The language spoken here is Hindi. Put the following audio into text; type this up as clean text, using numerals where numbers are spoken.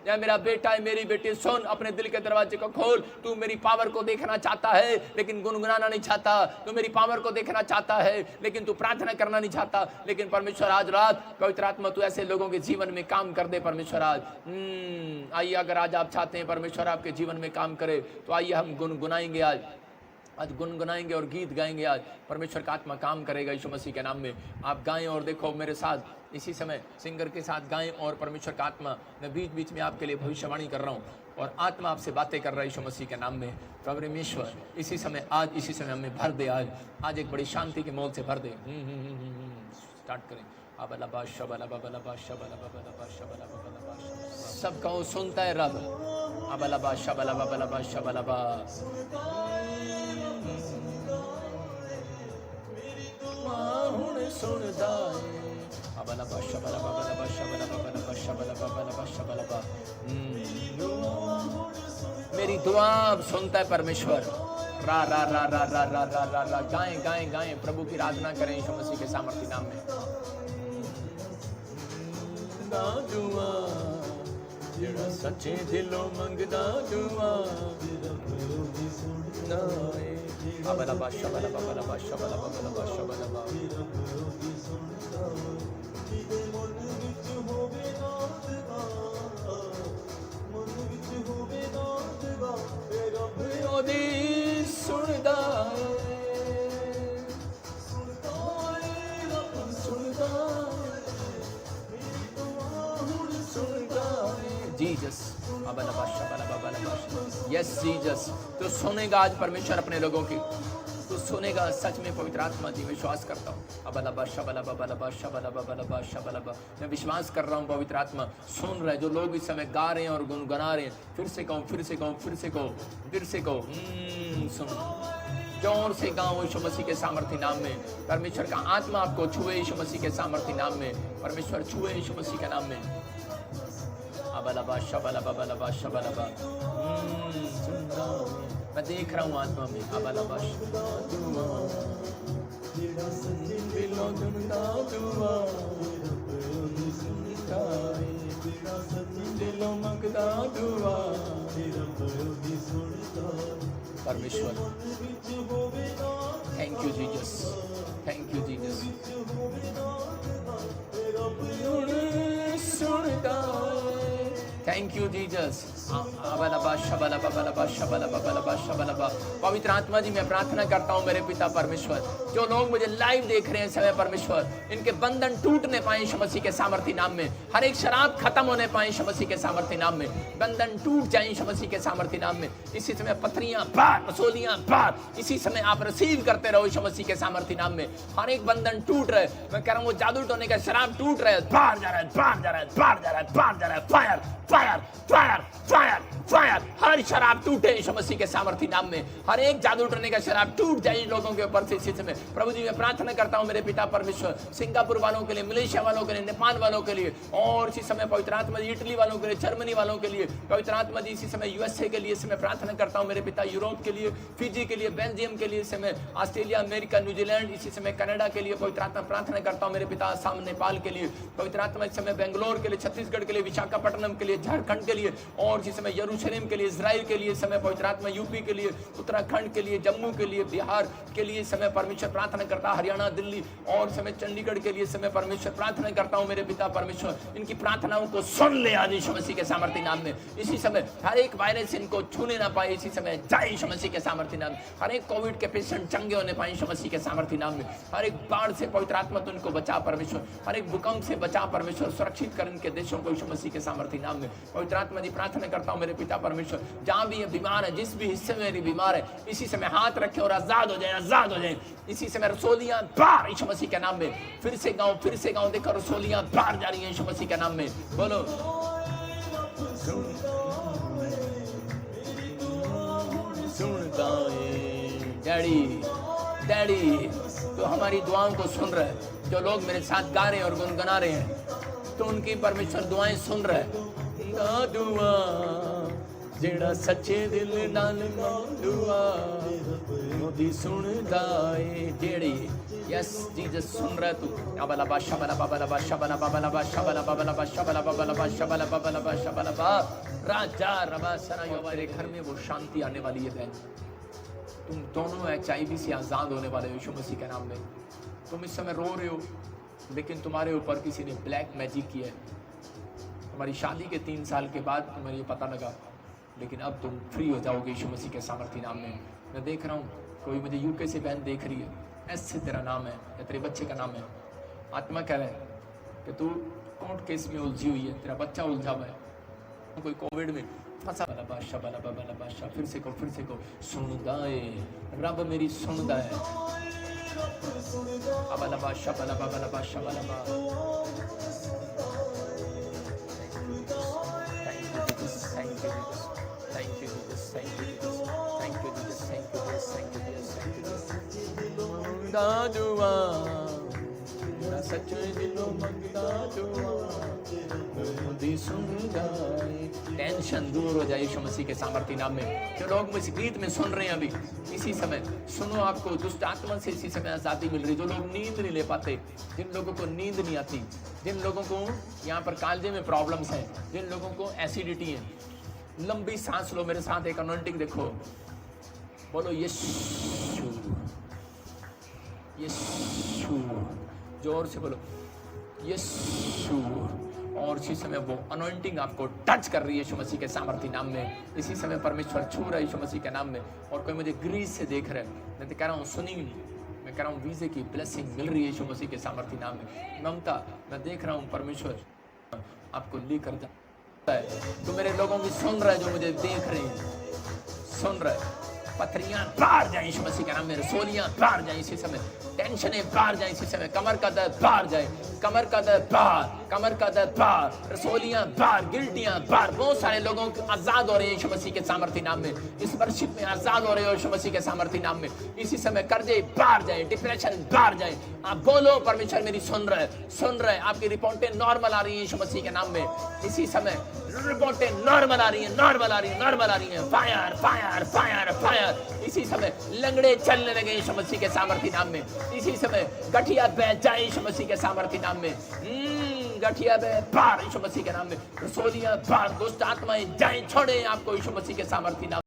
या मेरा बेटा है, मेरी बेटी, सुन, अपने दिल के दरवाजे को खोल। तू मेरी पावर को देखना चाहता है लेकिन गुनगुनाना नहीं चाहता, तू मेरी पावर को देखना चाहता है लेकिन तू प्रार्थना करना नहीं चाहता। लेकिन परमेश्वर आज रात पवित्र आत्मा तू ऐसे लोगों के जीवन में काम कर दे परमेश्वर आज। आइए, अगर आज आप चाहते हैं परमेश्वर आपके जीवन में काम करे तो आइए हम गुनगुनाएंगे, आज गुनगुनाएंगे और गीत गाएंगे। आज परमेश्वर का आत्मा काम करेगा यीशु मसीह के नाम में। आप गाएं और देखो मेरे साथ इसी समय सिंगर के साथ गाएं और परमेश्वर का आत्मा, मैं बीच बीच में आपके लिए भविष्यवाणी कर रहा हूं और आत्मा आपसे बातें कर रहा है यीशु मसीह के नाम में। प्रभु परमेश्वर इसी समय, आज इसी समय हमें भर दे, आज एक बड़ी शांति के मोल से भर दे। स्टार्ट करें। अबलबा शबलबा बलबा शबलबा बलबा शबलबा बलबा, सब कहो सुनता है रब। अबलबा शबलबा बलबा शबलबा, सुनता है। अबलबा शबलबा बलबा शबलबा बलबा शबलबा बलबा शबलबा, मेरी दुआ सुनता है परमेश्वर। रा रा रा रा रा रा रा रा रा, गाएं गाएं गाएं, प्रभु की आराधना करें यीशु मसीह के सामर्थी नाम में। दुआ जेड़ा सच्चे दिलों मंगदा दुआ, अबलबा शबलबा बलबा शबलबा बलबा शबलबा, सुनदा जीसस। यस जीसस, तो सुनेगा आज परमेश्वर अपने लोगों की, तो सुनेगा सच में। पवित्र आत्मा जी विश्वास करता हूँ। अबलबा शबलबा बलबा शबलबा बलबा शबलबा, मैं विश्वास कर रहा हूँ पवित्र आत्मा सुन रहे। जो लोग इस समय गा रहे हैं और गुनगुना रहे हैं, फिर से कहो, फिर से कहो, फिर से कहो, फिर से कहो, सुन, जोर से गाओ यीशु मसीह के सामर्थी नाम में। परमेश्वर का आत्मा आपको छुए यीशु मसीह के सामर्थी नाम में। परमेश्वर छुए यीशु मसीह के नाम में। अबलबा शबलबा बलबा शबलबा, मैं देख रहा हूँ आत्मा में। अबलबा परमेश्वर, thank you Jesus, thank you Jesus. Thank you Jesus. पवित्र आत्मा जी मैं प्रार्थना करता हूँ मेरे पिता परमेश्वर, जो लोग मुझे लाइव देख रहे हैं समय परमेश्वर, इनके बंधन टूटने पाए यीशु मसीह के सामर्थी नाम में। हर एक शराब खत्म होने पाए यीशु मसीह के सामर्थी नाम में। बंधन टूट जाए यीशु मसीह के सामर्थी नाम में। इसी समय पथरियां बाहर, रसोलियां बाहर, इसी समय आप रिसीव करते रहो यीशु मसीह के सामर्थी नाम में। हर एक बंधन टूट रहे, मैं कह रहा हूँ वो जादू टोने का शराब टूट रहे, बाहर जा रहा है, बाहर जा रहा है, बाहर जा रहा है, बाहर जा रहा है। Fire fire fire fire fire, हर शराब टूटे यीशु मसीह के सामर्थी नाम में। हर एक जादू टोने का शराब टूट जाए लोगों के ऊपर से इसी समय। प्रभु जी मैं प्रार्थना करता हूँ मेरे पिता परमेश्वर, सिंगापुर वालों के लिए, मलेशिया वालों के लिए, नेपाल वालों के लिए, और इसी समय पवित्र आत्मा जी इटली वालों के लिए, जर्मनी वालों के लिए, पवित्र आत्मा जी इसी समय यूएसए के लिए इस समय प्रार्थना करता हूँ मेरे पिता, यूरोप के लिए, फिजी के लिए, बेल्जियम के लिए, इस समय ऑस्ट्रेलिया, अमेरिका, न्यूजीलैंड, इसी समय कनाडा के लिए पवित्र आत्मा प्रार्थना करता हूँ मेरे पिता, असम, नेपाल के लिए पवित्र आत्मा, इस समय बेंगलोर के लिए, छत्तीसगढ़ के लिए, विशाखापट्टनम के लिए, झारखंड के लिए, और इसी समय यरूशलेम के लिए, इजराइल के लिए, समय पवित्र आत्मा यूपी के लिए, उत्तराखंड के लिए, जम्मू के लिए, बिहार के लिए समय परमेश्वर प्रार्थना करता, हरियाणा, दिल्ली और समय चंडीगढ़ के लिए समय परमेश्वर प्रार्थना करता हूं मेरे पिता परमेश्वर, इनकी प्रार्थनाओं को सुन ले आज यीशु मसीह के सामर्थी नाम में। इसी समय हर एक वायरस इनको छूने ना पाए, इसी समय जाए यीशु मसीह के सामर्थी नाम में। हर एक कोविड के पेशेंट चंगे होने पाए यीशु मसीह के सामर्थी नाम में। हर एक बाढ़ से पवित्र आत्मा तो इनको बचा परमेश्वर, हर एक भूकंप से बचा परमेश्वर, सुरक्षित कर इनके देशों को यीशु मसीह के सामर्थी नाम में। पवित्र आत्मा जी प्रार्थना करता हूं मेरे पिता परमेश्वर, जहां भी ये बीमार है, जिस भी हिस्से में मेरी बीमार है, इसी समय हाथ रखे और आजाद हो जाए, आजाद हो जाए। इसी समय रसोलियां बाहर यीशु मसीह के नाम में। फिर से गाओ, फिर से गाओ, देखो रसोलियां बाहर जा रही हैं यीशु मसीह के नाम में। बोलो सुनता है डैडी, डैडी तो हमारी दुआओं को सुन रहे हैं। जो लोग मेरे साथ गा रहे हैं और गुनगुना रहे हैं तो उनकी परमेश्वर दुआएं सुन रहे हैं। दुआ जेड़ा सच्चे दिल नाल दुआ ओदी सुनदा है, जेड़ी यस जीसस सुन रहा तू अबला बा शबला बबला बा शबला बबला बा शबला बबला बा शबला बबला बा शबला बबला बा शबला बा राजा रबा सना हमारे घर में वो शांति आने वाली है बहन। तुम दोनों HIV से आजाद होने वाले हो यीशु मसीह के नाम में। तुम इस समय रो रहे हो लेकिन तुम्हारे ऊपर किसी ने ब्लैक मैजिक किया है। तुम्हारी शादी के 3 साल के बाद तुम्हें ये पता लगा, लेकिन अब तुम फ्री हो जाओगे यीशु मसीह के सामर्थ्य नाम में। मैं देख रहा हूँ कोई मुझे यूके से बहन देख रही है, ऐसे तेरा नाम है या तेरे बच्चे का नाम है। आत्मा कह रहा है कि तू कोर्ट केस में उलझी हुई है, तेरा बच्चा उलझा हुआ है, कोई कोविड में फंसा। बादशाह बाला बाला बादशाह फिर से को सुनदा है रब मेरी सुनदा है। अबला बादशाह बाला बाला बादशाह बाला बा। थैंक यू दुआ ना सच्चे दिलों मंगदा दुआ दी सुन जाए। टेंशन दूर हो जाए यीशु मसीह के सामर्थ्य नाम में। जो लोग मुझे गीत में सुन रहे हैं अभी इसी समय सुनो, आपको दुष्ट आत्मा से इसी समय आजादी मिल रही। जो लोग नींद नहीं ले पाते, जिन लोगों को नींद नहीं आती, जिन लोगों को यहाँ पर कालजे में प्रॉब्लम्स हैं, जिन लोगों को एसिडिटी है, लंबी सांस लो। मेरे साथ एक अनॉइंटिंग देखो, बोलो यीशु यीशु, जोर से बोलो यीशु। और इसी समय वो अनॉइंटिंग आपको टच कर रही है यीशु मसीह के सामर्थ्य नाम में। इसी समय परमेश्वर छू रहा है यीशु मसीह के नाम में। और कोई मुझे ग्रीस से देख रहा है, मैं तो कह रहा हूँ सुनी नहीं, मैं कह रहा हूँ वीजे की ब्लेसिंग मिल रही है यीशु मसीह के सामर्थ्य नाम में। ममता मैं देख रहा हूँ परमेश्वर आपको लेकर जाता है। तो मेरे लोगों की सुन रहा है, जो मुझे देख रहे हैं सुन रहा है। पथरियां बाहर जाए यीशु मसीह के नाम में। रसोलियां बाहर जाए इसी समय, टेंशनें बाहर जाए इसी समय, कमर का दर्द बाहर जाए, कमर का दर्द बाहर, कमर का दर्द बाहर, रसोलियां बाहर, गिल्टियां बाहर। बहुत सारे लोगों आजाद हो रहे हैं यीशु मसीह के सामर्थ्य नाम में। इस वर्षिप में आजाद हो रहे हो यीशु मसीह के सामर्थ्य नाम में। इसी समय कर्जे बाहर जाए, डिप्रेशन बाहर जाए। आप बोलो परमेश्वर मेरी सुन रहा है, सुन रहा है। आपकी रिपोर्टें नॉर्मल आ रही है यीशु मसीह के नाम में। इसी समय रिपोर्टें नॉर्मल आ रही है, नॉर्मल आ रही है, नॉर्मल आ रही है। Fire fire fire fire. इसी समय लंगड़े चलने लगे यीशु मसीह के सामर्थ्य नाम में। इसी समय गठिया बह जाए यीशु मसीह के सामर्थ्य नाम में। गठिया बह बाहर यीशु मसीह के नाम में। रसोलियां बाहर, दुष्ट आत्माएं जाएं, छोड़े आपको यीशु मसीह के सामर्थ्य नाम।